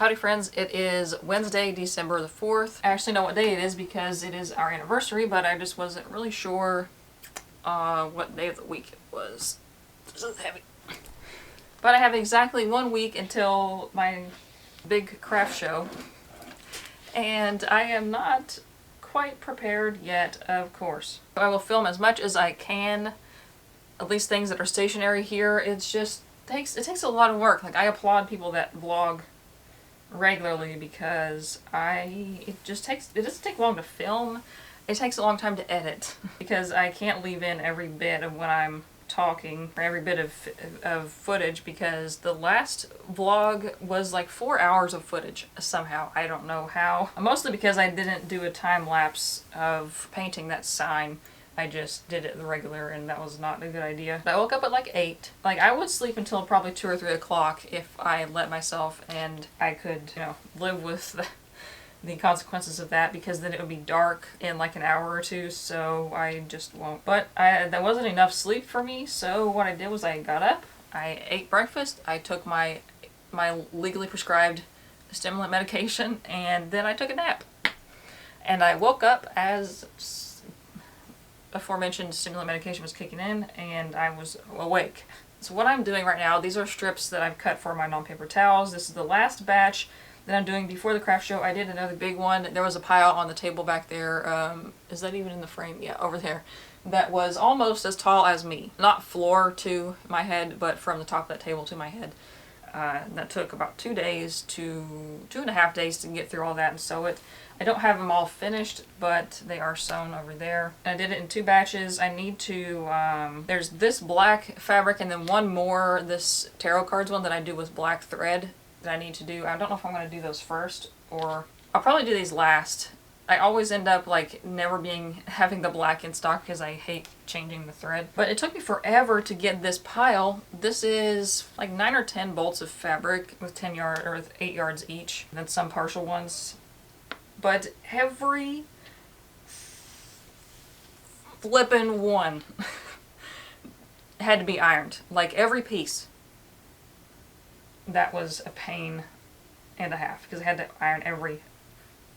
Howdy friends, it is Wednesday, December the 4th. I actually know what day it is because it is our anniversary, but I just wasn't really sure what day of the week it was. This is heavy. But I have exactly 1 week until my big craft show, and I am not quite prepared yet, of course. I will film as much as I can, at least things that are stationary here. It's just it takes a lot of work. Like, I applaud people that vlog regularly because it doesn't take long to film. It takes a long time to edit because I can't leave in every bit of when I'm talking or every bit of footage, because the last vlog was like 4 hours of footage somehow. I don't know how. Mostly because I didn't do a time lapse of painting that sign. I just did it the regular, and that was not a good idea. I woke up at like 8. Like, I would sleep until probably 2 or 3 o'clock if I let myself, and I could, live with the consequences of that, because then it would be dark in like an hour or two, so I just won't. But that wasn't enough sleep for me, so what I did was I got up, I ate breakfast, I took my legally prescribed stimulant medication, and then I took a nap. And I woke up as aforementioned stimulant medication was kicking in, and I was awake. So what I'm doing right now, these are strips that I've cut for my non-paper towels. This is the last batch that I'm doing before the craft show. I did another big one. There was a pile on the table back there. Is that even in the frame? Yeah, over there. That was almost as tall as me. Not floor to my head, but from the top of that table to my head. That took about 2 days to 2.5 days to get through all that and sew it. I don't have them all finished, but they are sewn over there. I did it in 2 batches. I need to, there's this black fabric and then one more, this tarot cards one that I do with black thread that I need to do. I don't know if I'm going to do those first, or I'll probably do these last. I always end up like never having the black in stock because I hate changing the thread. But it took me forever to get this pile. This is like 9 or 10 bolts of fabric with 8 yards each, and then some partial ones. But every flippin' one had to be ironed. Like, every piece. That was a pain and a half because I had to iron every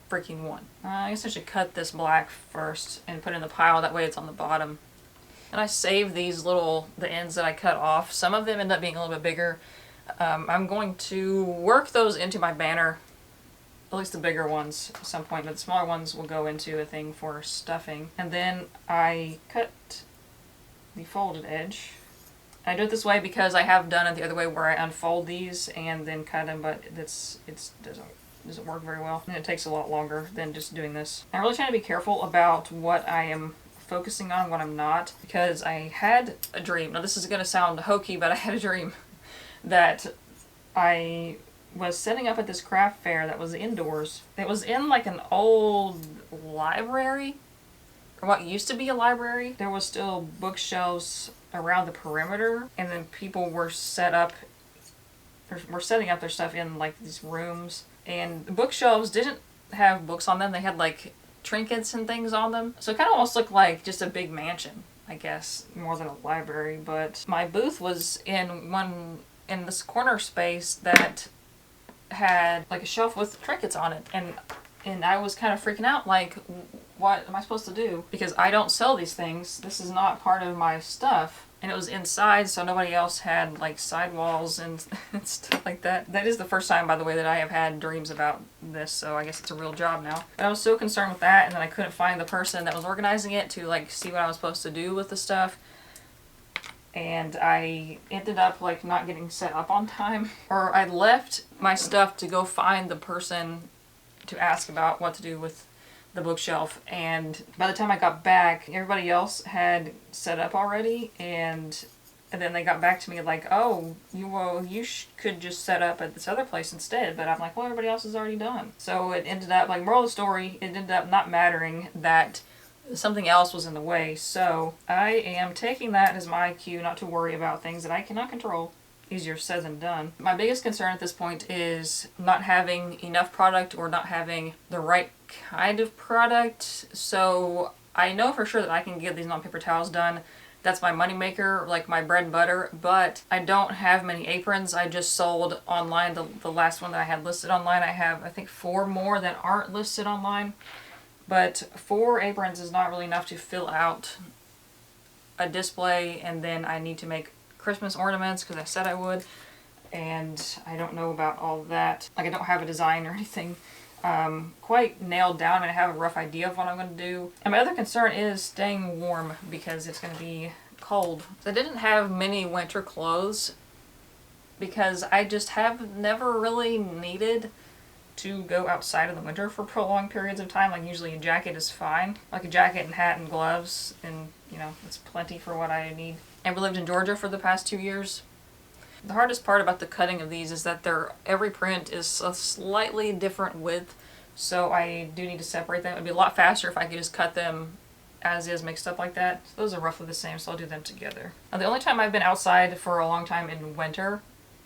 freaking one. I guess I should cut this black first and put it in the pile. That way it's on the bottom. And I saved the ends that I cut off. Some of them end up being a little bit bigger. I'm going to work those into my banner. At least the bigger ones at some point, but the smaller ones will go into a thing for stuffing. And then I cut the folded edge. I do it this way because I have done it the other way where I unfold these and then cut them, but it doesn't work very well. And it takes a lot longer than just doing this. I'm really trying to be careful about what I am focusing on, what I'm not, because I had a dream. Now, this is going to sound hokey, but I had a dream that I was setting up at this craft fair that was indoors. It was in like an old library, or what used to be a library. There was still bookshelves around the perimeter, and then people were setting up their stuff in like these rooms. And the bookshelves didn't have books on them. They had like trinkets and things on them. So it kind of almost looked like just a big mansion, I guess, more than a library. But my booth was in this corner space that had like a shelf with trinkets on it, and I was kind of freaking out, like, what am I supposed to do? Because I don't sell these things. This is not part of my stuff. And it was inside, so nobody else had like sidewalls and stuff like that. That is the first time, by the way, that I have had dreams about this, so I guess it's a real job now. But I was so concerned with that, and then I couldn't find the person that was organizing it to like see what I was supposed to do with the stuff. And I ended up like not getting set up on time. Or I left my stuff to go find the person to ask about what to do with the bookshelf, and by the time I got back, everybody else had set up already, and then they got back to me like, oh, you could just set up at this other place instead. But I'm like, well, everybody else is already done. So it ended up, like, moral of the story, it ended up not mattering that something else was in the way. So I am taking that as my cue not to worry about things that I cannot control. Easier said than done. My biggest concern at this point is not having enough product or not having the right kind of product. So I know for sure that I can get these non-paper towels done That's my moneymaker, like my bread and butter, but I don't have many aprons. I just sold online the last one that I had listed online. I have, I think, 4 more that aren't listed online, but 4 aprons is not really enough to fill out a display, and then I need to make Christmas ornaments because I said I would, and I don't know about all of that. Like, I don't have a design or anything quite nailed down, and I have a rough idea of what I'm going to do. And my other concern is staying warm because it's going to be cold. I didn't have many winter clothes because I just have never really needed to go outside in the winter for prolonged periods of time. Like, usually a jacket is fine. Like a jacket and hat and gloves, and you know, it's plenty for what I need. And we lived in Georgia for the past 2 years. The hardest part about the cutting of these is that every print is a slightly different width, so I do need to separate them. It'd be a lot faster if I could just cut them as is, mixed up like that. So those are roughly the same, so I'll do them together. Now, the only time I've been outside for a long time in winter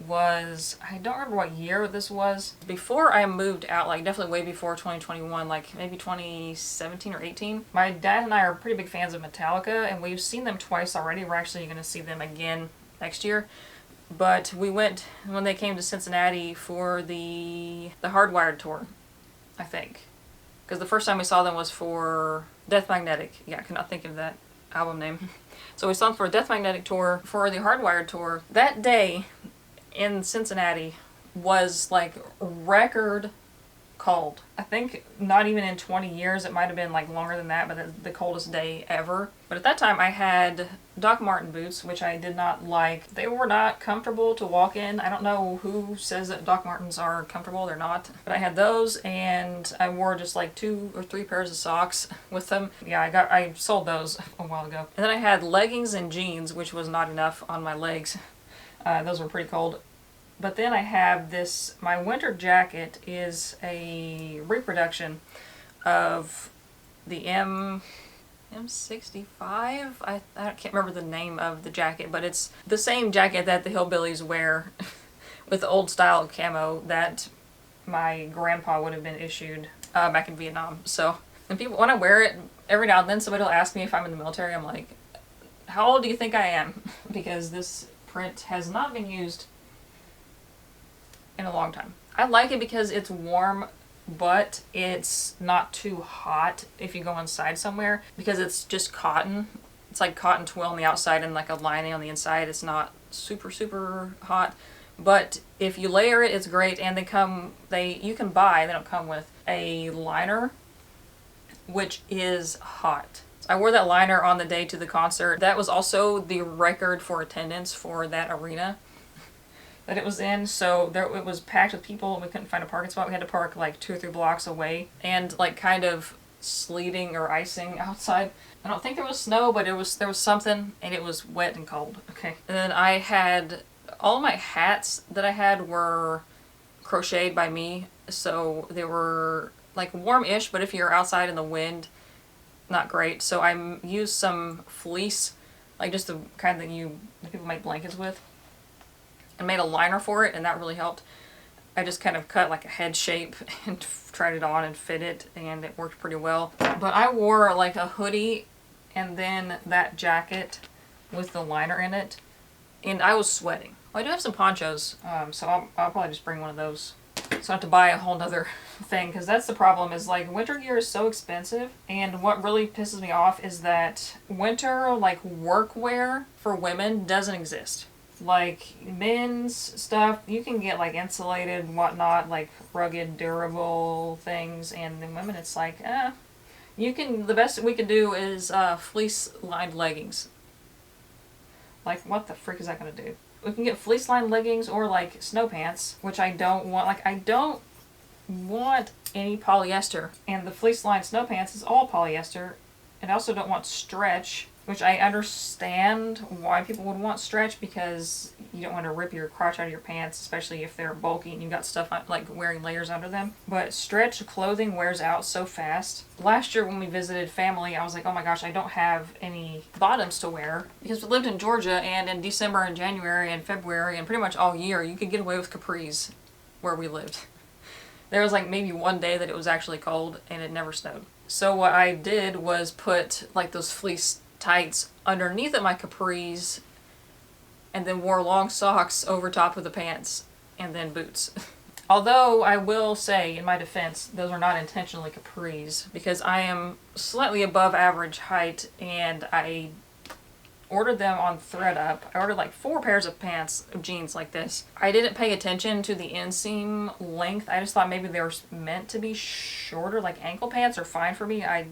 was, I don't remember what year this was. Before I moved out, like definitely way before 2021, like maybe 2017 or 18. My dad and I are pretty big fans of Metallica, and we've seen them twice already. We're actually going to see them again next year. But we went when they came to Cincinnati for the Hardwired tour, I think. Because the first time we saw them was for Death Magnetic. Yeah, I cannot think of that album name. So we saw them for a Death Magnetic tour. For the Hardwired tour, that day in Cincinnati was like record cold. I think not even in 20 years, it might have been like longer than that, but the coldest day ever. But at that time I had Doc Marten boots, which I did not like. They were not comfortable to walk in. I don't know who says that Doc Martens are comfortable, they're not. But I had those, and I wore just like 2 or 3 pairs of socks with them. Yeah, I sold those a while ago. And then I had leggings and jeans, which was not enough on my legs. Those were pretty cold. But then I have this, my winter jacket is a reproduction of the M65? I can't remember the name of the jacket, but it's the same jacket that the hillbillies wear with the old style camo that my grandpa would have been issued back in Vietnam. So when I wear it, every now and then somebody will ask me if I'm in the military. I'm like, how old do you think I am? Because this print has not been used in a long time. I like it because it's warm, but it's not too hot if you go inside somewhere, because it's just cotton. It's like cotton twill on the outside and like a lining on the inside. It's not super, super hot. But if you layer it, it's great. And you can buy, they don't come with a liner, which is hot. I wore that liner on the day to the concert. That was also the record for attendance for that arena that it was in. So it was packed with people, and we couldn't find a parking spot. We had to park like 2 or 3 blocks away, and like kind of sleeting or icing outside. I don't think there was snow, but there was something, and it was wet and cold. Okay. And then I had all my hats that I had were crocheted by me, so they were like warm-ish, but if you're outside in the wind, not great. So I used some fleece, like just the kind that people make blankets with, and made a liner for it, and that really helped. I just kind of cut like a head shape and tried it on and fit it, and it worked pretty well. But I wore like a hoodie and then that jacket with the liner in it, and I was sweating. Well, I do have some ponchos, so I'll probably just bring one of those. So I have to buy a whole nother thing, because that's the problem, is like winter gear is so expensive, and what really pisses me off is that winter like workwear for women doesn't exist. Like men's stuff, you can get like insulated and whatnot, like rugged, durable things, and then women it's like, the best we can do is fleece lined leggings. Like, what the frick is that gonna do? We can get fleece lined leggings or like snow pants, which I don't want. Like, I don't want any polyester, and the fleece lined snow pants is all polyester, and I also don't want stretch, which I understand why people would want stretch, because you don't want to rip your crotch out of your pants, especially if they're bulky and you've got stuff like wearing layers under them. But stretch clothing wears out so fast. Last year when we visited family, I was like, oh my gosh, I don't have any bottoms to wear, because we lived in Georgia, and in December and January and February and pretty much all year, you could get away with capris where we lived. There was like maybe one day that it was actually cold, and it never snowed. So what I did was put like those fleece tights underneath of my capris, and then wore long socks over top of the pants, and then boots. Although I will say, in my defense, those are not intentionally capris, because I am slightly above average height, and I ordered them on ThreadUp. I ordered like 4 pairs of pants, of jeans like this. I didn't pay attention to the inseam length. I just thought maybe they were meant to be shorter, like ankle pants are fine for me. I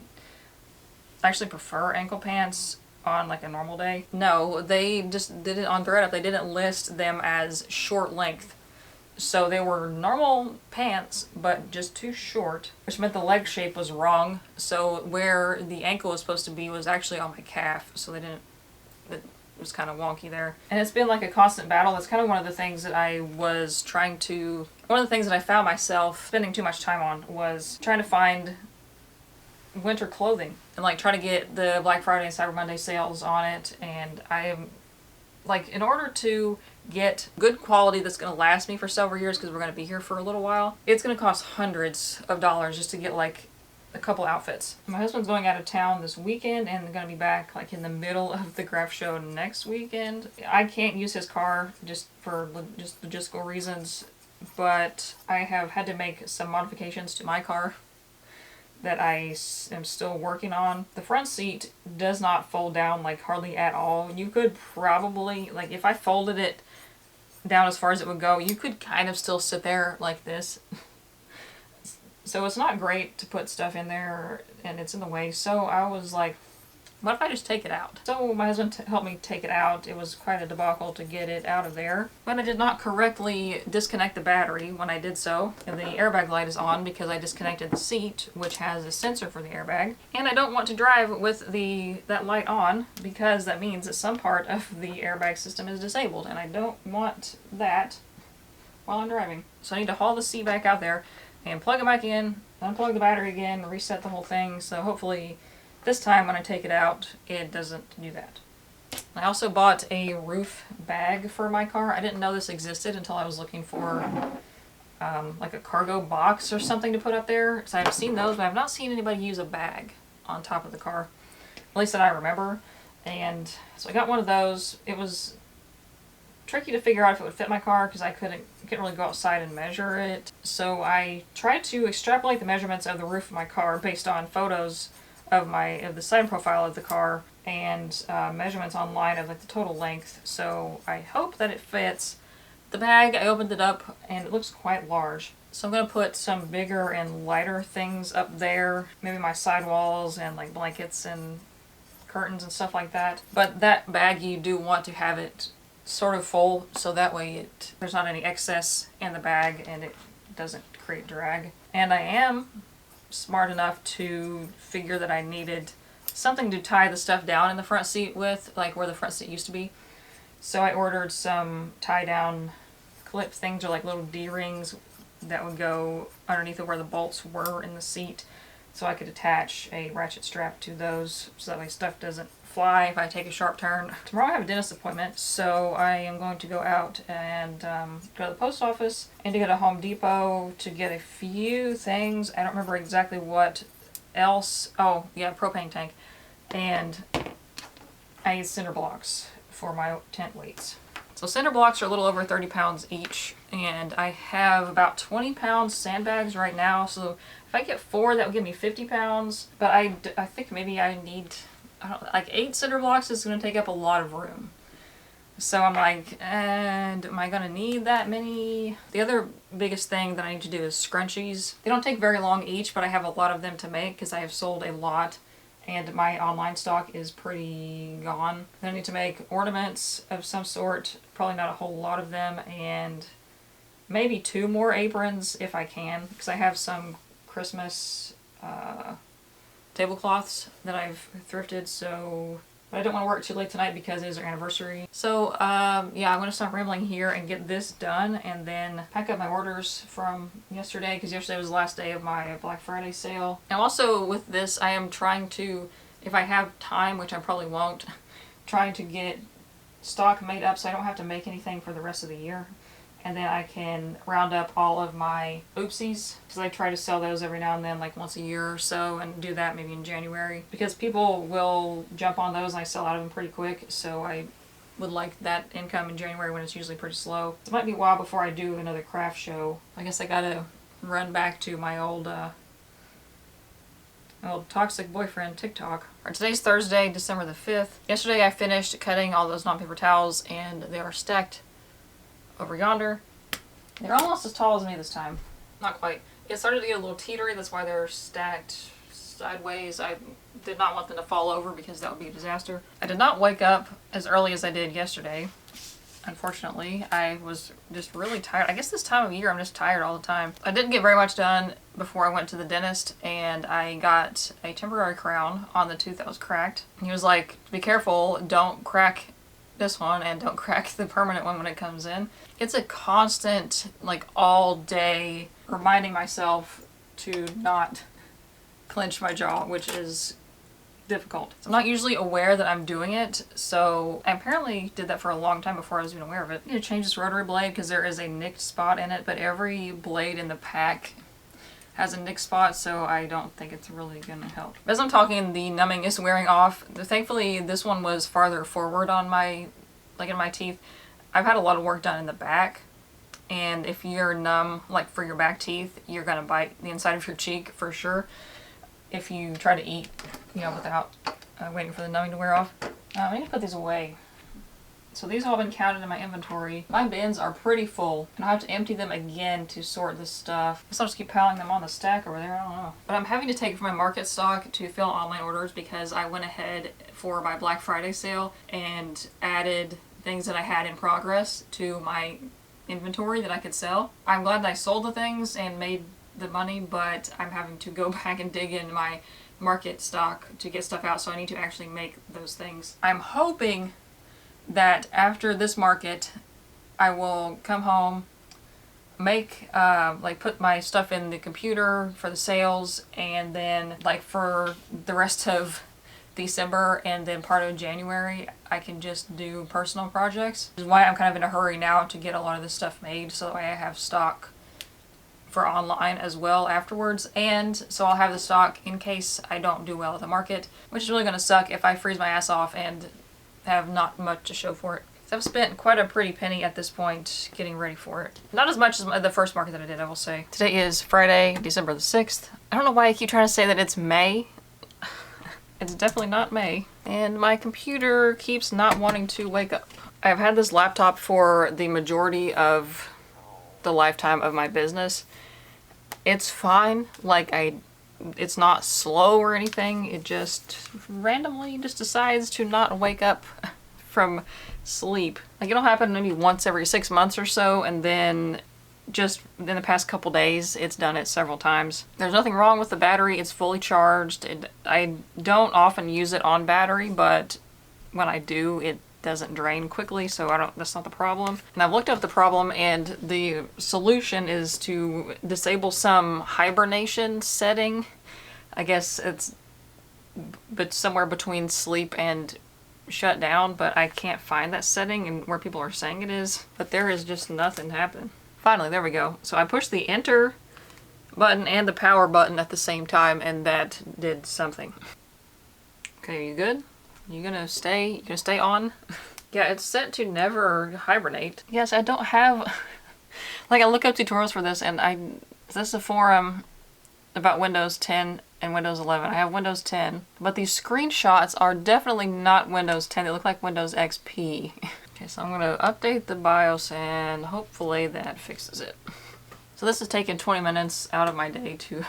actually prefer ankle pants on like a normal day. No, they just did it on ThreadUp. They didn't list them as short length. So they were normal pants, but just too short, which meant the leg shape was wrong. So where the ankle was supposed to be was actually on my calf. So they didn't, it was kind of wonky there. And it's been like a constant battle. That's kind of one of the things that I was trying to, one of the things that I found myself spending too much time on was trying to find winter clothing and like try to get the Black Friday and Cyber Monday sales on it. And I am like, in order to get good quality that's going to last me for several years, because we're going to be here for a little while, it's going to cost hundreds of dollars just to get like a couple outfits. My husband's going out of town this weekend and going to be back like in the middle of the craft show next weekend. I can't use his car just for just logistical reasons, but I have had to make some modifications to my car that I am still working on. The front seat does not fold down like hardly at all. You could probably, like if I folded it down as far as it would go, you could kind of still sit there like this. So it's not great to put stuff in there and it's in the way. So I was like, what if I just take it out? So my husband helped me take it out. It was quite a debacle to get it out of there. But I did not correctly disconnect the battery when I did so. And the airbag light is on because I disconnected the seat, which has a sensor for the airbag. And I don't want to drive with that light on because that means that some part of the airbag system is disabled. And I don't want that while I'm driving. So I need to haul the seat back out there and plug it back in, unplug the battery again, reset the whole thing. So hopefully this time when I take it out, it doesn't do that. I also bought a roof bag for my car. I didn't know this existed until I was looking for like a cargo box or something to put up there. So I've seen those, but I've not seen anybody use a bag on top of the car, at least that I remember. And so I got one of those. It was tricky to figure out if it would fit my car because I couldn't really go outside and measure it. So I tried to extrapolate the measurements of the roof of my car based on photos of the side profile of the car and measurements online of like the total length. So I hope that it fits. The bag, I opened it up and it looks quite large. So I'm going to put some bigger and lighter things up there. Maybe my sidewalls and like blankets and curtains and stuff like that. But that bag, you do want to have it sort of full so that way there's not any excess in the bag and it doesn't create drag. And I am smart enough to figure that I needed something to tie the stuff down in the front seat with, like where the front seat used to be. So I ordered some tie down clip things, or like little D-rings that would go underneath of where the bolts were in the seat, so I could attach a ratchet strap to those so that way stuff doesn't fly if I take a sharp turn. Tomorrow I have a dentist appointment, so I am going to go out and go to the post office and to get a Home Depot to get a few things. I don't remember exactly what else. Oh yeah, propane tank. And I need cinder blocks for my tent weights. So cinder blocks are a little over 30 pounds each, and I have about 20 pounds sandbags right now. So if I get 4, that would give me 50 pounds. But I think maybe I need, like 8 cinder blocks is going to take up a lot of room. So I'm like, and am I going to need that many? The other biggest thing that I need to do is scrunchies. They don't take very long each, but I have a lot of them to make because I have sold a lot and my online stock is pretty gone. Then I need to make ornaments of some sort, probably not a whole lot of them, and maybe 2 more aprons if I can, because I have some Christmas tablecloths that I've thrifted, so but I don't want to work too late tonight because it is our anniversary. So yeah, I'm going to stop rambling here and get this done and then pack up my orders from yesterday, because yesterday was the last day of my Black Friday sale. And also with this, I am trying to, if I have time, which I probably won't, trying to get stock made up so I don't have to make anything for the rest of the year. and then I can round up all of my oopsies, because I try to sell those every now and then, like once a year or so, and do that maybe in January, because people will jump on those and I sell out of them pretty quick, so I would like that income in January when it's usually pretty slow. It might be a while before I do another craft show. I guess I gotta run back to my old toxic boyfriend TikTok. Today's Thursday, December the 5th. Yesterday I finished cutting all those non-paper towels, and they are stacked over yonder. They're almost as tall as me this time. Not quite. It started to get a little teetery, that's why they're stacked sideways. I did not want them to fall over because that would be a disaster. I did not wake up as early as I did yesterday. Unfortunately, I was just really tired. I guess this time of year I'm just tired all the time. I didn't get very much done before I went to the dentist, and I got a temporary crown on the tooth that was cracked. He was like, be careful, don't crack this one and don't crack the permanent one when it comes in. It's a constant, like all day, reminding myself to not clench my jaw, which is difficult. I'm not usually aware that I'm doing it, so I apparently did that for a long time before I was even aware of it. I need to change this rotary blade because there is a nicked spot in it, but every blade in the pack has a nick spot, so I don't think it's really gonna help. As I'm talking, the numbing is wearing off. Thankfully, this one was farther forward on my, like in my teeth. I've had a lot of work done in the back, and if you're numb, like for your back teeth, you're gonna bite the inside of your cheek for sure. If you try to eat, you know, without waiting for the numbing to wear off. I need to put these away. So these have all been counted in my inventory. My bins are pretty full, and I'll have to empty them again to sort this stuff. I guess I'll just keep piling them on the stack over there, I don't know. But I'm having to take from my market stock to fill online orders because I went ahead for my Black Friday sale and added things that I had in progress to my inventory that I could sell. I'm glad that I sold the things and made the money, but I'm having to go back and dig in my market stock to get stuff out, so I need to actually make those things. I'm hoping that after this market I will come home, make like put my stuff in the computer for the sales, and then like for the rest of December and then part of January I can just do personal projects. Which is why I'm kind of in a hurry now to get a lot of this stuff made, so that way I have stock for online as well afterwards, and so I'll have the stock in case I don't do well at the market, which is really going to suck if I freeze my ass off and have not much to show for it. So I've spent quite a pretty penny at this point getting ready for it. Not as much as the first market that I did, I will say. Today is Friday, December the 6th. I don't know why I keep trying to say that it's May. It's definitely not May. And my computer keeps not wanting to wake up. I've had this laptop for the majority of the lifetime of my business. It's fine, like it's not slow or anything, it just randomly just decides to not wake up from sleep. Like it'll happen maybe once every 6 months or so, and then just in the past couple days it's done it several times. There's nothing wrong with the battery, it's fully charged. I don't often use it on battery, but when I do, it doesn't drain quickly, so that's not the problem. And I've looked up the problem, and the solution is to disable some hibernation setting. I guess it's somewhere between sleep and shut down, but I can't find that setting and where people are saying it is. But there is just nothing happening. Finally, there we go. So I pushed the enter button and the power button at the same time, and that did something. Okay, are you good? You gonna stay on? Yeah, it's set to never hibernate. Yes, I don't have, like I look up tutorials for this, and this is a forum about Windows 10 and Windows 11. I have Windows 10, but these screenshots are definitely not Windows 10. They look like Windows XP. Okay, so I'm gonna update the BIOS and hopefully that fixes it. So this has taken 20 minutes out of my day to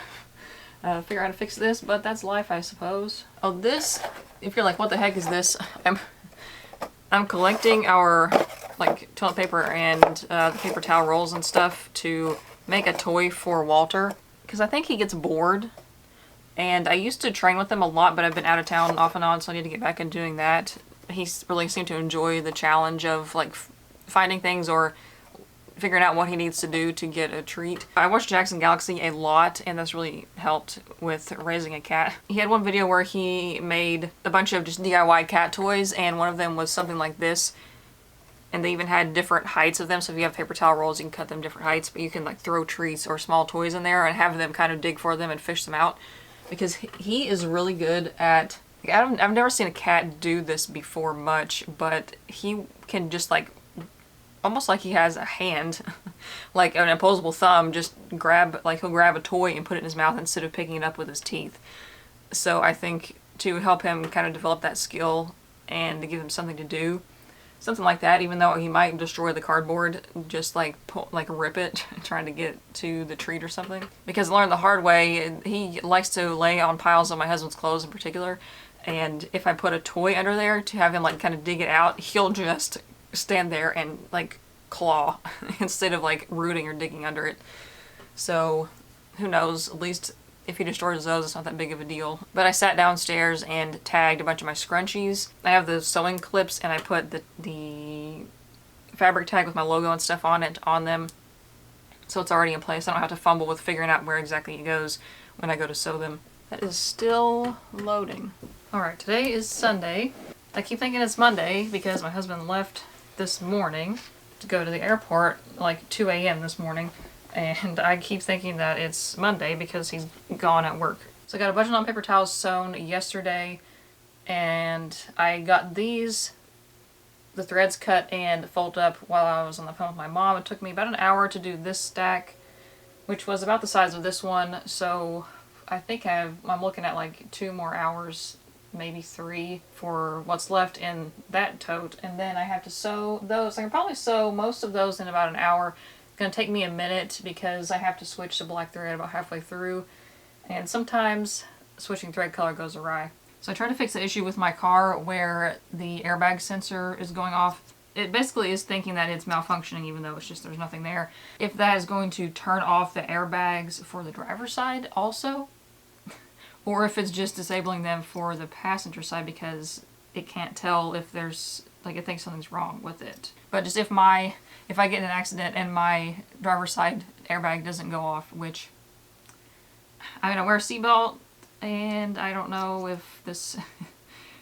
figure out how to fix this, but that's life, I suppose. Oh, this, if you're like, what the heck is this? I'm collecting our like toilet paper and the paper towel rolls and stuff to make a toy for Walter, because I think he gets bored, and I used to train with him a lot, but I've been out of town off and on, so I need to get back into doing that. He really seemed to enjoy the challenge of like finding things or figuring out what he needs to do to get a treat. I watched Jackson Galaxy a lot, and that's really helped with raising a cat. He had one video where he made a bunch of just DIY cat toys, and one of them was something like this. And they even had different heights of them. So if you have paper towel rolls, you can cut them different heights, but you can like throw treats or small toys in there and have them kind of dig for them and fish them out. Because he is really good at, I've never seen a cat do this before much, but he can just like, almost like he has a hand, like an opposable thumb, just grab, like he'll grab a toy and put it in his mouth instead of picking it up with his teeth. So I think to help him kind of develop that skill and to give him something to do, something like that, even though he might destroy the cardboard, just like rip it, trying to get to the treat or something. Because I learned the hard way, he likes to lay on piles of my husband's clothes in particular, and if I put a toy under there to have him like kind of dig it out, he'll just stand there and like claw instead of like rooting or digging under it. So who knows, at least if he destroys those, it's not that big of a deal. But I sat downstairs and tagged a bunch of my scrunchies. I have the sewing clips and I put the fabric tag with my logo and stuff on it, on them. So it's already in place. I don't have to fumble with figuring out where exactly it goes when I go to sew them. That is still loading. Alright, today is Sunday. I keep thinking it's Monday because my husband left this morning to go to the airport like 2 a.m. this morning. And I keep thinking that it's Monday because he's gone at work. So I got a bunch of non-paper towels sewn yesterday, and I got the threads cut and folded up while I was on the phone with my mom. It took me about an hour to do this stack, which was about the size of this one. So I think I'm looking at like 2 more hours, maybe 3, for what's left in that tote. And then I have to sew those. I can probably sew most of those in about an hour. It's going to take me a minute because I have to switch to black thread about halfway through, and sometimes switching thread color goes awry. So I tried to fix the issue with my car where the airbag sensor is going off. It basically is thinking that it's malfunctioning even though it's just there's nothing there. If that is going to turn off the airbags for the driver's side also, or if it's just disabling them for the passenger side because it can't tell if there's, like, it thinks something's wrong with it. But just if I get in an accident and my driver's side airbag doesn't go off, which, I mean, I wear a seatbelt, and I don't know if this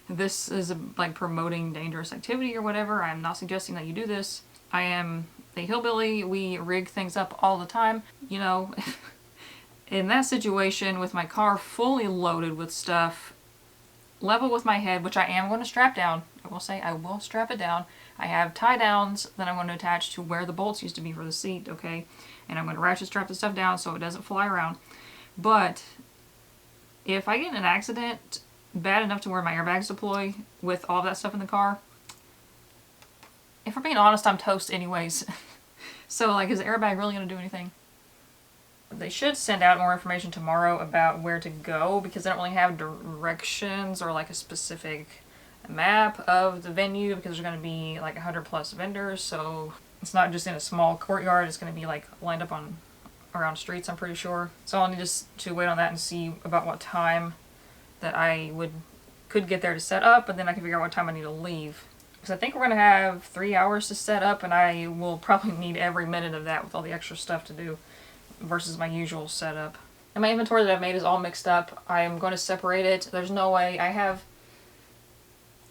this is like promoting dangerous activity or whatever. I'm not suggesting that you do this. I am a hillbilly. We rig things up all the time. You know, in that situation with my car fully loaded with stuff, level with my head, which I am going to strap down. I will say I will strap it down. I have tie downs that I'm going to attach to where the bolts used to be for the seat, okay? And I'm going to ratchet strap the stuff down so it doesn't fly around. But if I get in an accident bad enough to where my airbags deploy with all that stuff in the car, if we're being honest, I'm toast anyways. So, like, is the airbag really going to do anything? They should send out more information tomorrow about where to go because they don't really have directions or like a specific map of the venue because there's going to be like 100+ vendors, so it's not just in a small courtyard. It's going to be like lined up on around streets, I'm pretty sure. So I'll need just to wait on that and see about what time that I could get there to set up, and then I can figure out what time I need to leave. Because I think we're going to have 3 hours to set up, and I will probably need every minute of that with all the extra stuff to do versus my usual setup. And my inventory that I've made is all mixed up. I am going to separate it. There's no way. I have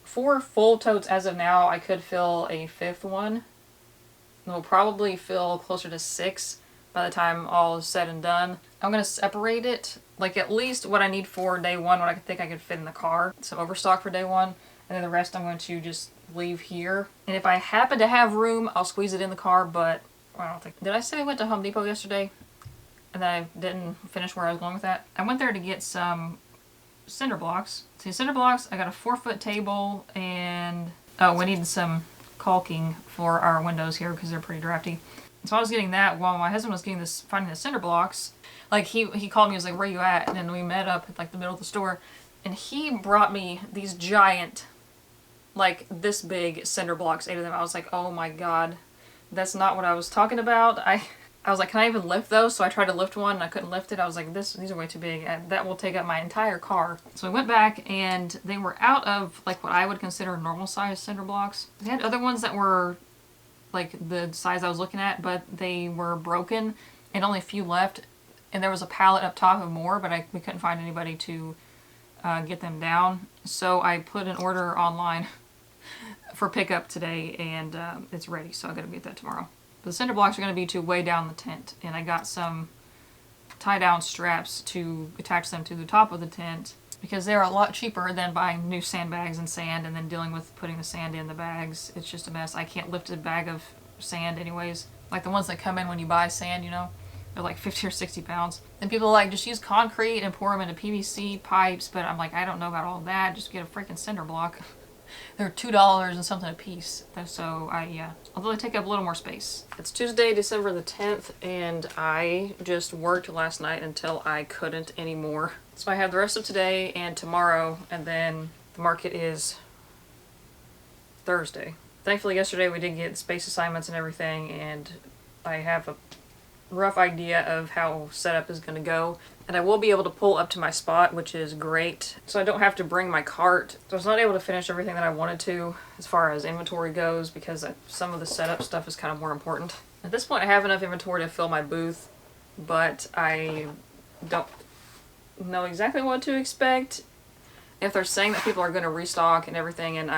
4 full totes as of now. I could fill a 5th one. We'll probably fill closer to 6 by the time all is said and done. I'm going to separate it, like at least what I need for day 1, what I think I could fit in the car. Some overstock for day 1, and then the rest I'm going to just leave here. And if I happen to have room, I'll squeeze it in the car, but I don't think... Did I say I went to Home Depot yesterday? And then I didn't finish where I was going with that? I went there to get some cinder blocks. See, cinder blocks, I got a 4-foot table, and... Oh, we needed some caulking for our windows here because they're pretty drafty. So I was getting that while my husband was getting finding the cinder blocks. Like, he called me, he was like, where you at? And then we met up at like the middle of the store, and he brought me these giant, like this big cinder blocks, 8 of them. I was like, oh my god, that's not what I was talking about. I was like, can I even lift those? So I tried to lift one and I couldn't lift it. I was like, these are way too big. That will take up my entire car. So I went back and they were out of like what I would consider normal size cinder blocks. They had other ones that were like the size I was looking at, but they were broken and only a few left. And there was a pallet up top of more, but we couldn't find anybody to get them down. So I put an order online for pickup today, and it's ready, so I gotta get that tomorrow. But the cinder blocks are gonna be to weigh down the tent, and I got some tie down straps to attach them to the top of the tent because they're a lot cheaper than buying new sandbags and sand and then dealing with putting the sand in the bags. It's just a mess. I can't lift a bag of sand anyways. Like the ones that come in when you buy sand, you know, they're like 50 or 60 pounds. And people are like, just use concrete and pour them into PVC pipes, but I'm like, I don't know about all that. Just get a freaking cinder block. They're $2 and something a piece. So although they take up a little more space. It's Tuesday, December the 10th, and I just worked last night until I couldn't anymore. So I have the rest of today and tomorrow, and then the market is Thursday. Thankfully yesterday we did get space assignments and everything, and I have a rough idea of how setup is going to go. And I will be able to pull up to my spot, which is great. So I don't have to bring my cart. So I was not able to finish everything that I wanted to as far as inventory goes because some of the setup stuff is kind of more important. At this point I have enough inventory to fill my booth, but I don't know exactly what to expect. If they're saying that people are going to restock and everything, and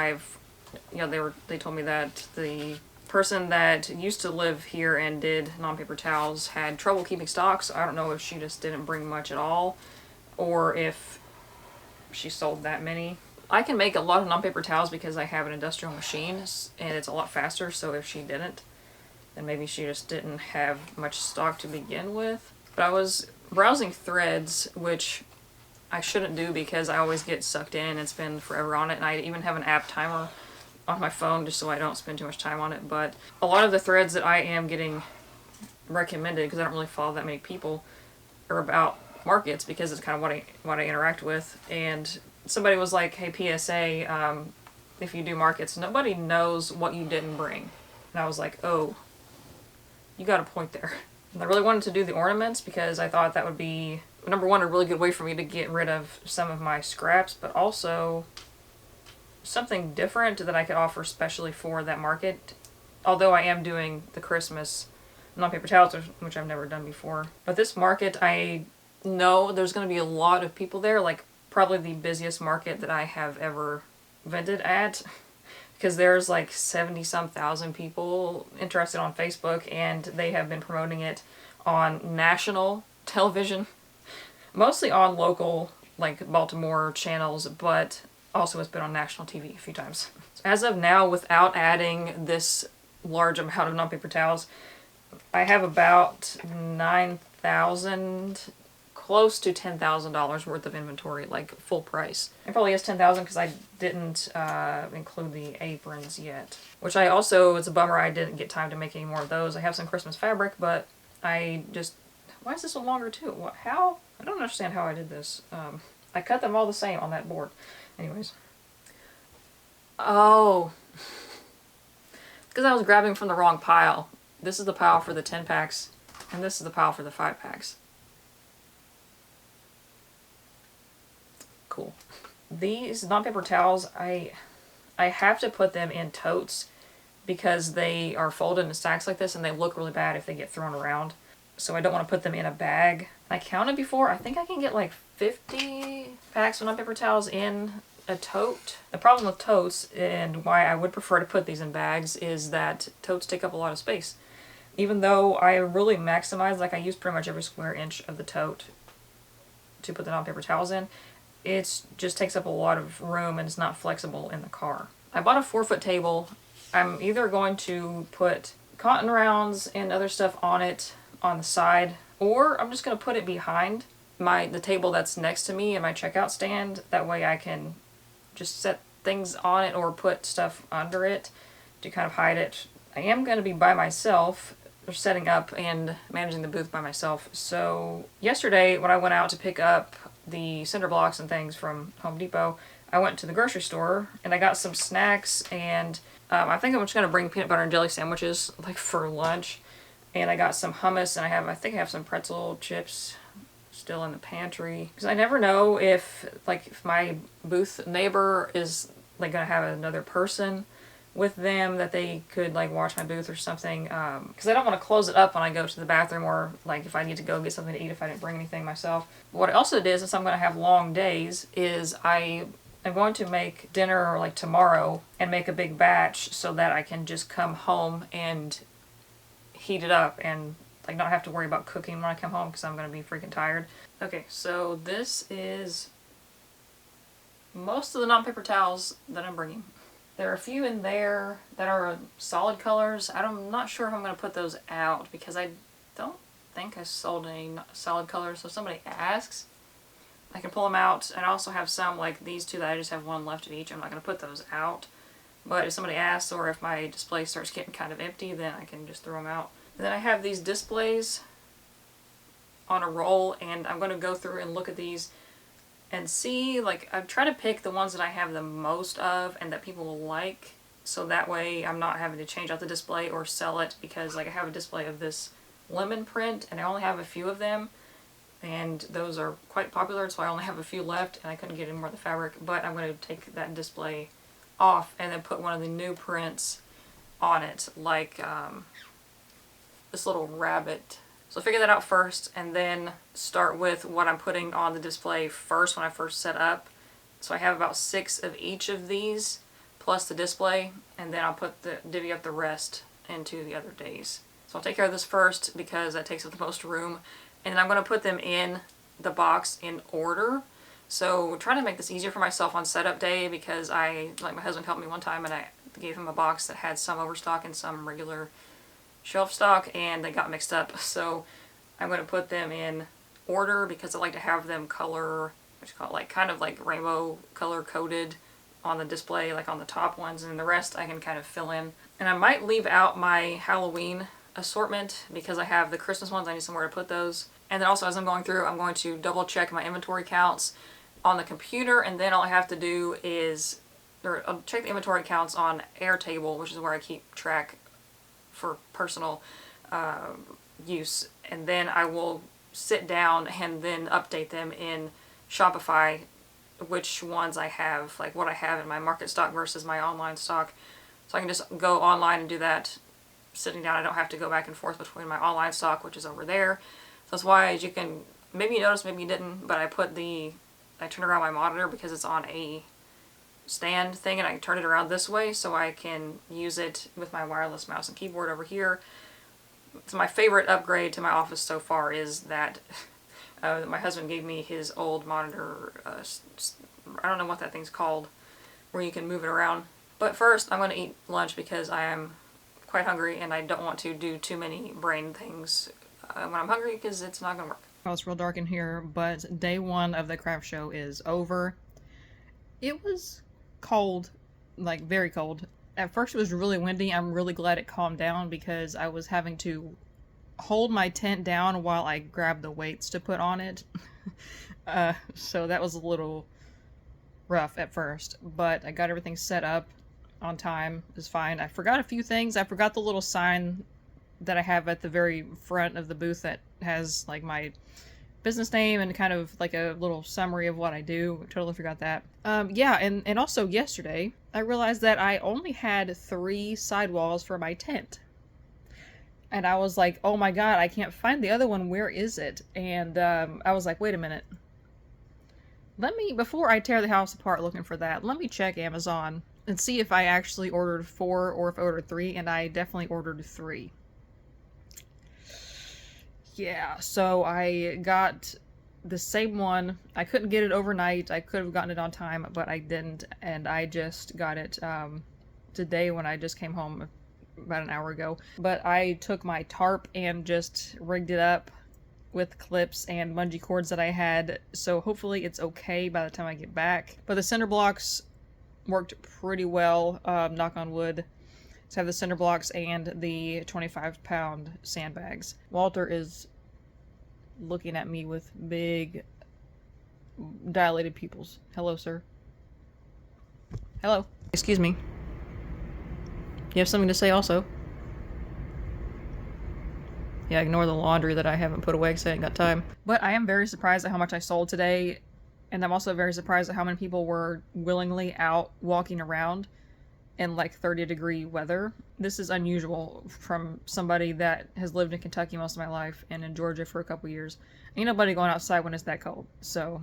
they told me that the person that used to live here and did non-paper towels had trouble keeping stock, so I don't know if she just didn't bring much at all or if she sold that many. I can make a lot of non-paper towels because I have an industrial machine and it's a lot faster, so if she didn't, then maybe she just didn't have much stock to begin with. But I was browsing threads, which I shouldn't do because I always get sucked in and spend forever on it, and I even have an app timer on my phone just so I don't spend too much time on it. But a lot of the threads that I am getting recommended, because I don't really follow that many people, are about markets because it's kind of what I interact with. And somebody was like, hey, PSA, if you do markets, nobody knows what you didn't bring. And I was like, oh, you got a point there. And I really wanted to do the ornaments because I thought that would be, number one, a really good way for me to get rid of some of my scraps, but also something different that I could offer specially for that market. Although I am doing the Christmas non-paper towels, which I've never done before. But this market, I know there's going to be a lot of people there, like probably the busiest market that I have ever vended at. Because there's like 70-some thousand people interested on Facebook, and they have been promoting it on national television. Mostly on local, like Baltimore channels, but also it's been on national TV a few times. As of now, without adding this large amount of non-paper towels, I have about 9,000, close to $10,000 worth of inventory, like full price. It probably is 10,000 because I didn't include the aprons yet. Which I also, it's a bummer I didn't get time to make any more of those. I have some Christmas fabric, but I just, why is this one longer too? What, how? I don't understand how I did this. I cut them all the same on that board. Anyways. Oh. Because I was grabbing from the wrong pile. This is the pile for the 10 packs, and this is the pile for the 5 packs. Cool. These non-paper towels, I have to put them in totes because they are folded into stacks like this and they look really bad if they get thrown around. So I don't want to put them in a bag. I counted before, I think I can get like 50 packs of non-paper towels in a tote. The problem with totes, and why I would prefer to put these in bags, is that totes take up a lot of space. Even though I really maximize, like I use pretty much every square inch of the tote to put the non-paper towels in, it just takes up a lot of room and it's not flexible in the car. I bought a 4-foot table. I'm either going to put cotton rounds and other stuff on it on the side, or I'm just going to put it behind the table that's next to me in my checkout stand. That way I can just set things on it or put stuff under it to kind of hide it. I am going to be by myself, setting up and managing the booth by myself. So yesterday when I went out to pick up the cinder blocks and things from Home Depot, I went to the grocery store and I got some snacks, and I think I'm just going to bring peanut butter and jelly sandwiches like for lunch. And I got some hummus, and I think I have some pretzel chips still in the pantry. Because I never know if my booth neighbor is like going to have another person with them that they could like watch my booth or something. Because I don't want to close it up when I go to the bathroom, or like if I need to go get something to eat if I didn't bring anything myself. What I also did, since I'm going to have long days, is I I'm going to make dinner like tomorrow and make a big batch so that I can just come home and heat it up and like not have to worry about cooking when I come home because I'm going to be freaking tired. Okay, so this is most of the non-paper towels that I'm bringing. There are a few in there that are solid colors. I'm not sure if I'm going to put those out because I don't think I sold any solid colors. So if somebody asks, I can pull them out. And I also have some like these two that I just have one left of each. I'm not going to put those out. But if somebody asks or if my display starts getting kind of empty, then I can just throw them out. And then I have these displays on a roll, and I'm going to go through and look at these and see, like, I try to pick the ones that I have the most of and that people will like, so that way I'm not having to change out the display or sell it, because like I have a display of this lemon print and I only have a few of them, and those are quite popular, so I only have a few left and I couldn't get any more of the fabric. But I'm going to take that display off and then put one of the new prints on it, like this little rabbit. So figure that out first, and then start with what I'm putting on the display first when I first set up. So I have about 6 of each of these, plus the display, and then I'll divvy up the rest into the other days. So I'll take care of this first because that takes up the most room, and then I'm going to put them in the box in order. So trying to make this easier for myself on setup day, because my husband helped me one time and I gave him a box that had some overstock and some regular shelf stock, and they got mixed up. So I'm going to put them in order because I like to have them color, kind of like rainbow color coded on the display, like on the top ones, and the rest I can kind of fill in. And I might leave out my Halloween assortment because I have the Christmas ones. I need somewhere to put those. And then also, as I'm going through, I'm going to double check my inventory counts on the computer, and then all I have to do is I'll check the inventory counts on Airtable, which is where I keep track for personal use, and then I will sit down and then update them in Shopify, which ones I have, like what I have in my market stock versus my online stock. So I can just go online and do that sitting down. I don't have to go back and forth between my online stock, which is over there. So that's why, as you can, maybe you noticed, maybe you didn't, but I turned around my monitor because it's on a stand thing, and I can turn it around this way so I can use it with my wireless mouse and keyboard over here. So my favorite upgrade to my office so far is that my husband gave me his old monitor. I don't know what that thing's called, where you can move it around. But first I'm going to eat lunch because I am quite hungry and I don't want to do too many brain things when I'm hungry, because it's not going to work. Oh, it's real dark in here, but day 1 of the craft show is over. It was cold, like very cold. At first it was really windy. I'm really glad it calmed down because I was having to hold my tent down while I grabbed the weights to put on it. So that was a little rough at first, but I got everything set up on time. It was fine. I forgot a few things. I forgot the little sign that I have at the very front of the booth that has like my business name and kind of like a little summary of what I do. I totally forgot that. Yeah, and also yesterday I realized that I only had 3 sidewalls for my tent. And I was like, oh my god, I can't find the other one. Where is it? And I was like, wait a minute. Before I tear the house apart looking for that, let me check Amazon and see if I actually ordered 4 or if I ordered 3, and I definitely ordered 3. Yeah, so I got the same one. I couldn't get it overnight. I could have gotten it on time, but I didn't, and I just got it today when I just came home about an hour ago. But I took my tarp and just rigged it up with clips and bungee cords that I had, so hopefully it's okay by the time I get back. But the cinder blocks worked pretty well, knock on wood. So I have the cinder blocks and the 25-pound sandbags. Walter is looking at me with big, dilated pupils. Hello, sir. Hello. Excuse me. You have something to say also? Yeah, ignore the laundry that I haven't put away because I ain't got time. But I am very surprised at how much I sold today, and I'm also very surprised at how many people were willingly out walking around in like 30-degree weather. This is unusual from somebody that has lived in Kentucky most of my life and in Georgia for a couple years. Ain't nobody going outside when it's that cold. So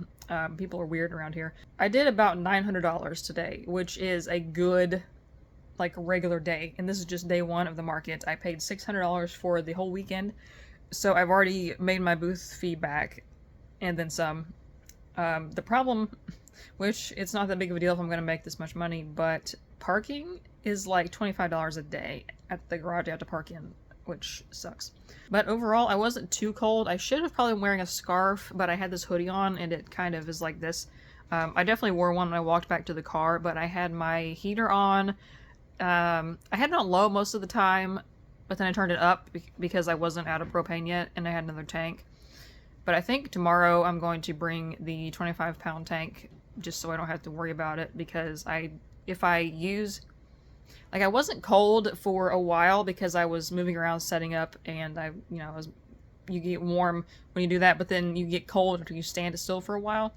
People are weird around here. I did about $900 today, which is a good, like, regular day. And this is just day one of the market. I paid $600 for the whole weekend. So I've already made my booth fee back and then some. The problem, which it's not that big of a deal if I'm going to make this much money, but parking is like $25 a day at the garage I have to park in, which sucks. But overall, I wasn't too cold. I should have probably been wearing a scarf, but I had this hoodie on and it kind of is like this. I definitely wore one when I walked back to the car, but I had my heater on. I had it on low most of the time, but then I turned it up because I wasn't out of propane yet and I had another tank. But I think tomorrow I'm going to bring the 25-pound tank just so I don't have to worry about it, because if I use, like, I wasn't cold for a while because I was moving around setting up, and you get warm when you do that, but then you get cold after you stand still for a while.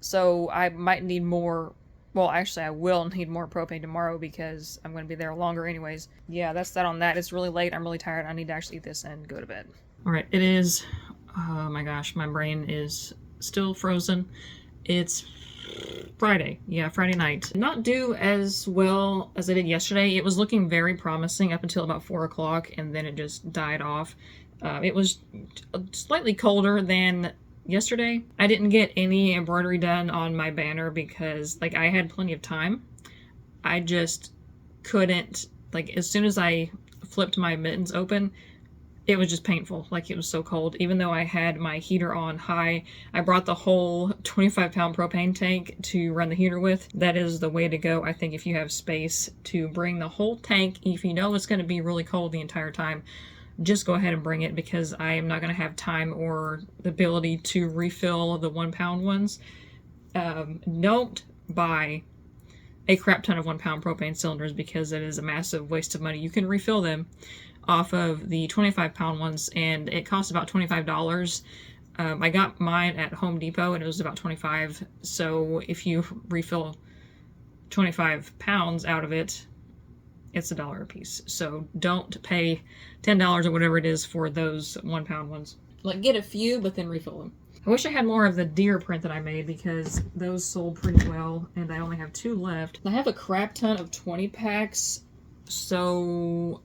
So I might need more, well, actually I will need more propane tomorrow because I'm going to be there longer anyways. Yeah, that's that on that. It's really late. I'm really tired. I need to actually eat this and go to bed. All right, it is, oh my gosh, my brain is still frozen. It's Friday. Yeah, Friday night. Not do as well as I did yesterday. It was looking very promising up until about 4 o'clock, and then it just died off. It was slightly colder than yesterday. I didn't get any embroidery done on my banner because, like, I had plenty of time. I just couldn't, like, as soon as I flipped my mittens open, it was just painful. Like, it was so cold. Even though I had my heater on high, I brought the whole 25-pound propane tank to run the heater with. That is the way to go, I think, if you have space to bring the whole tank. If you know it's going to be really cold the entire time, just go ahead and bring it, because I am not going to have time or the ability to refill the 1-pound ones. Don't buy a crap ton of 1-pound propane cylinders, because it is a massive waste of money. You can refill them off of the 25-pound ones, and it costs about $25. I got mine at Home Depot and it was about $25. So if you refill 25 pounds out of it, it's $1 a piece. So don't pay $10 or whatever it is for those 1-pound ones. Like, get a few, but then refill them. I wish I had more of the deer print that I made, because those sold pretty well, and I only have 2 left. I have a crap ton of 20 packs, so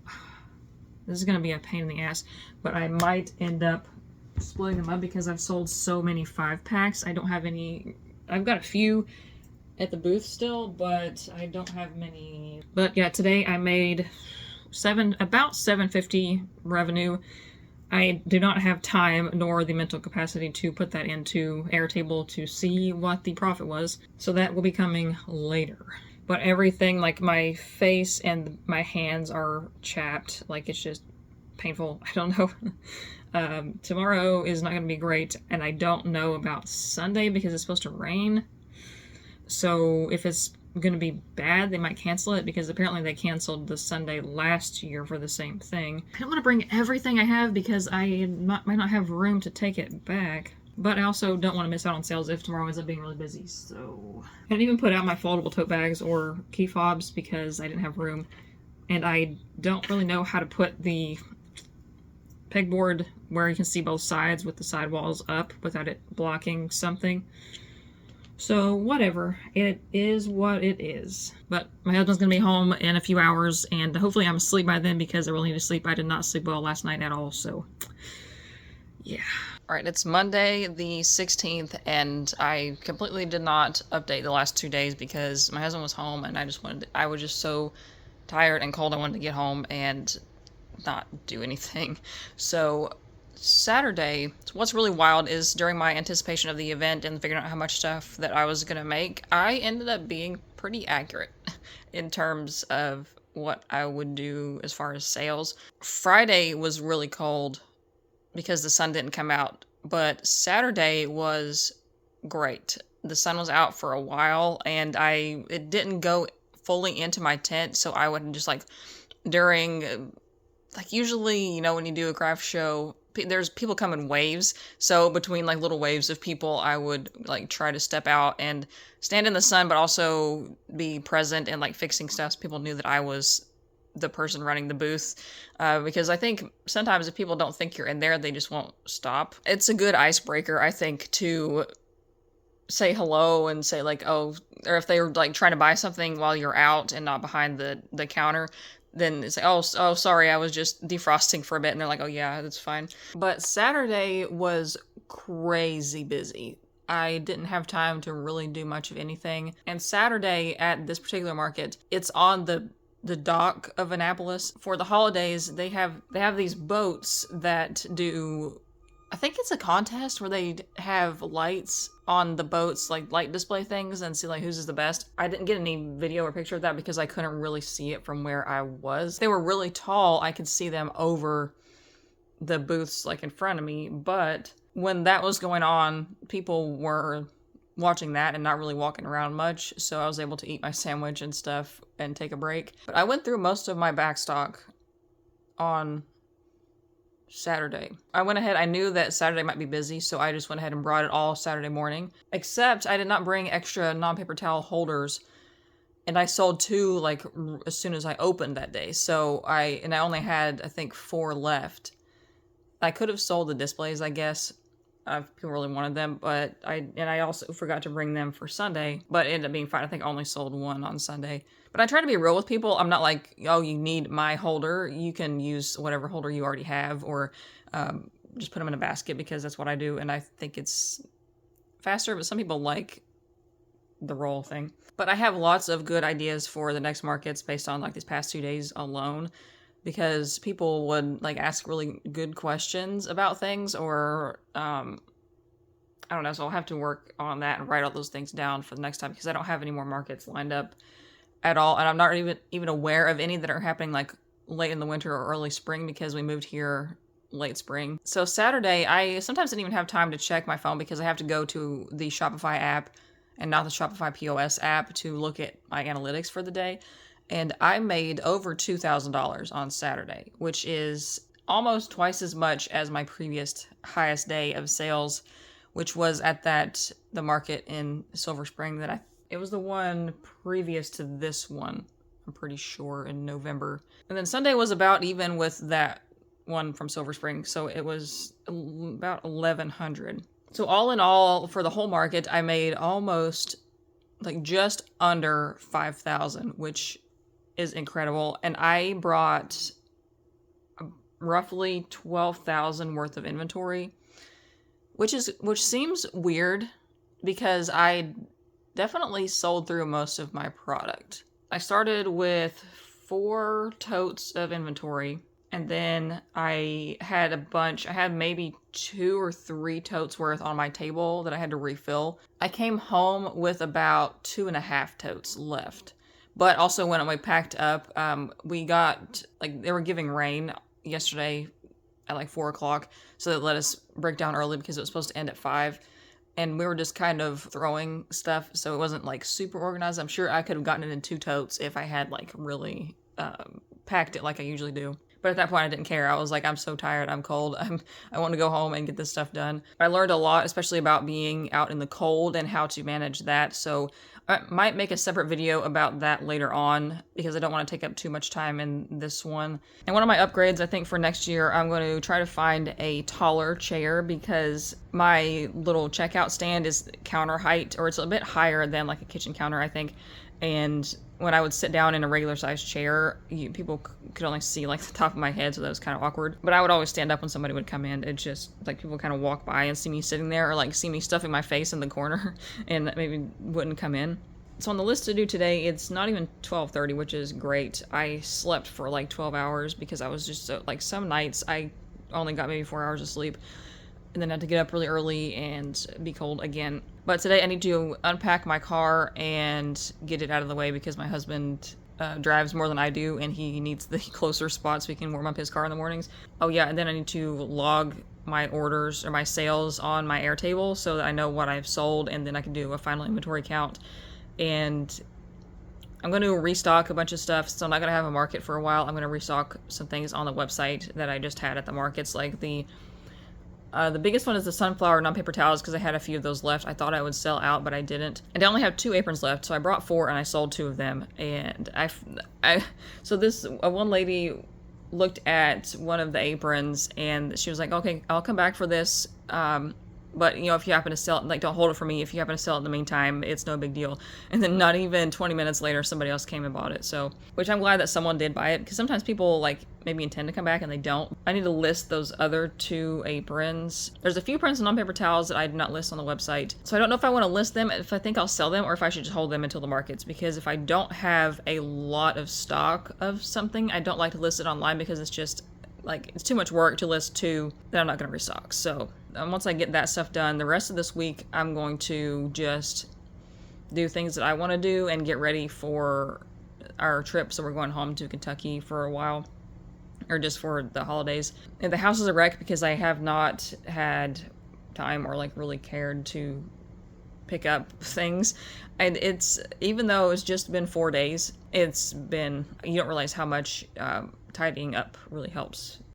this is going to be a pain in the ass, but I might end up splitting them up because I've sold so many 5-packs. I don't have any. I've got a few at the booth still, but I don't have many. But yeah, today I made about $750 revenue. I do not have time nor the mental capacity to put that into Airtable to see what the profit was, so that will be coming later. But everything, like my face and my hands, are chapped. Like, it's just painful. I don't know. Tomorrow is not going to be great, and I don't know about Sunday because it's supposed to rain. So if it's going to be bad, they might cancel it, because apparently they canceled the Sunday last year for the same thing. I don't want to bring everything I have because I might not have room to take it back. But I also don't want to miss out on sales if tomorrow ends up being really busy, so I didn't even put out my foldable tote bags or key fobs because I didn't have room. And I don't really know how to put the pegboard where you can see both sides with the sidewalls up without it blocking something. So whatever, it is what it is. But my husband's gonna be home in a few hours, and hopefully I'm asleep by then, because I really need to sleep. I did not sleep well last night at all, so yeah. Alright, it's Monday the 16th, and I completely did not update the last 2 days because my husband was home, and I was just so tired and cold. I wanted to get home and not do anything. So Saturday, what's really wild is during my anticipation of the event and figuring out how much stuff that I was going to make, I ended up being pretty accurate in terms of what I would do as far as sales. Friday was really cold because the sun didn't come out, but Saturday was great. The sun was out for a while, and it didn't go fully into my tent, so I would just, like, during, like, usually, when you do a craft show, there's people come in waves, so between, like, little waves of people, I would, like, try to step out and stand in the sun, but also be present and, like, fixing stuff so people knew that I was the person running the booth, because I think sometimes if people don't think you're in there, they just won't stop. It's a good icebreaker, I think, to say hello and say like, oh, or if they were like trying to buy something while you're out and not behind the counter, then say, oh, sorry, I was just defrosting for a bit. And they're like, oh yeah, that's fine. But Saturday was crazy busy. I didn't have time to really do much of anything. And Saturday at this particular market, it's on the dock of Annapolis. For the holidays, they have these boats that do, I think it's a contest where they have lights on the boats, like light display things, and see like whose is the best. I didn't get any video or picture of that because I couldn't really see it from where I was. They were really tall. I could see them over the booths like in front of me, but when that was going on, people were watching that and not really walking around much, so I was able to eat my sandwich and stuff and take a break. But I went through most of my back stock on Saturday. I went ahead, I knew that Saturday might be busy, so I just went ahead and brought it all Saturday morning. Except I did not bring extra non-paper towel holders, and I sold 2 like as soon as I opened that day. So I only had, I think, 4 left. I could have sold the displays, I guess. People really wanted them, but I also forgot to bring them for Sunday, but it ended up being fine. I think I only sold 1 on Sunday. But I try to be real with people. I'm not like, oh, you need my holder. You can use whatever holder you already have, or just put them in a basket, because that's what I do, and I think it's faster, but some people like the roll thing. But I have lots of good ideas for the next markets based on like these past 2 days alone, because people would like ask really good questions about things, or I don't know, so I'll have to work on that and write all those things down for the next time, because I don't have any more markets lined up at all, and I'm not even aware of any that are happening like late in the winter or early spring, because we moved here late spring. So Saturday, I sometimes didn't even have time to check my phone because I have to go to the Shopify app and not the Shopify POS app to look at my analytics for the day. And I made over $2,000 on Saturday, which is almost twice as much as my previous highest day of sales, which was at the market in Silver Spring it was the one previous to this one, I'm pretty sure, in November. And then Sunday was about even with that one from Silver Spring, so it was about 1,100. So all in all, for the whole market, I made almost, like, just under 5,000, which is incredible. And I brought roughly 12,000 worth of inventory, which seems weird because I definitely sold through most of my product. I started with 4 totes of inventory, and then I had a bunch. I had maybe 2 or 3 totes worth on my table that I had to refill. I came home with about 2.5 totes left. But also when we packed up, we got, like, they were giving rain yesterday at like 4 o'clock, so they let us break down early because it was supposed to end at 5. And we were just kind of throwing stuff, so it wasn't like super organized. I'm sure I could have gotten it in 2 totes if I had like really packed it like I usually do. But at that point, I didn't care. I was like, I'm so tired. I'm cold. I want to go home and get this stuff done. I learned a lot, especially about being out in the cold and how to manage that. So I might make a separate video about that later on, because I don't want to take up too much time in this one. And one of my upgrades, I think for next year, I'm going to try to find a taller chair, because my little checkout stand is counter height, or it's a bit higher than like a kitchen counter, I think. And when I would sit down in a regular sized chair, people could only see like the top of my head, so that was kind of awkward. But I would always stand up when somebody would come in. It just, like, people kind of walk by and see me sitting there, or like see me stuffing my face in the corner and maybe wouldn't come in. So on the list to do today, it's not even 12:30, which is great. I slept for like 12 hours because I was just like, some nights I only got maybe 4 hours of sleep, and then I had to get up really early and be cold again. But today I need to unpack my car and get it out of the way, because my husband drives more than I do, and he needs the closer spot so he can warm up his car in the mornings. Oh yeah, and then I need to log my orders or my sales on my Airtable so that I know what I've sold, and then I can do a final inventory count. And I'm going to restock a bunch of stuff, so I'm not going to have a market for a while. I'm going to restock some things on the website that I just had at the markets, like the biggest one is the sunflower non-paper towels, because I had a few of those left. I thought I would sell out, but I didn't. And I only have 2 aprons left, so I brought 4 and I sold 2 of them. And so this one lady looked at one of the aprons and she was like, okay, I'll come back for this, But, you know, if you happen to sell it, like, don't hold it for me. If you happen to sell it in the meantime, it's no big deal. And then not even 20 minutes later, somebody else came and bought it. So, which I'm glad that someone did buy it, because sometimes people, like, maybe intend to come back and they don't. I need to list those other 2 aprons. There's a few prints and non-paper towels that I did not list on the website. So I don't know if I want to list them, if I think I'll sell them, or if I should just hold them until the markets. Because if I don't have a lot of stock of something, I don't like to list it online, because it's just, like, it's too much work to list 2 that I'm not going to restock. So once I get that stuff done, the rest of this week, I'm going to just do things that I want to do and get ready for our trip. So we're going home to Kentucky for a while, or just for the holidays. And the house is a wreck because I have not had time or, like, really cared to pick up things. And it's, even though it's just been 4 days, it's been, you don't realize how much tidying up really helps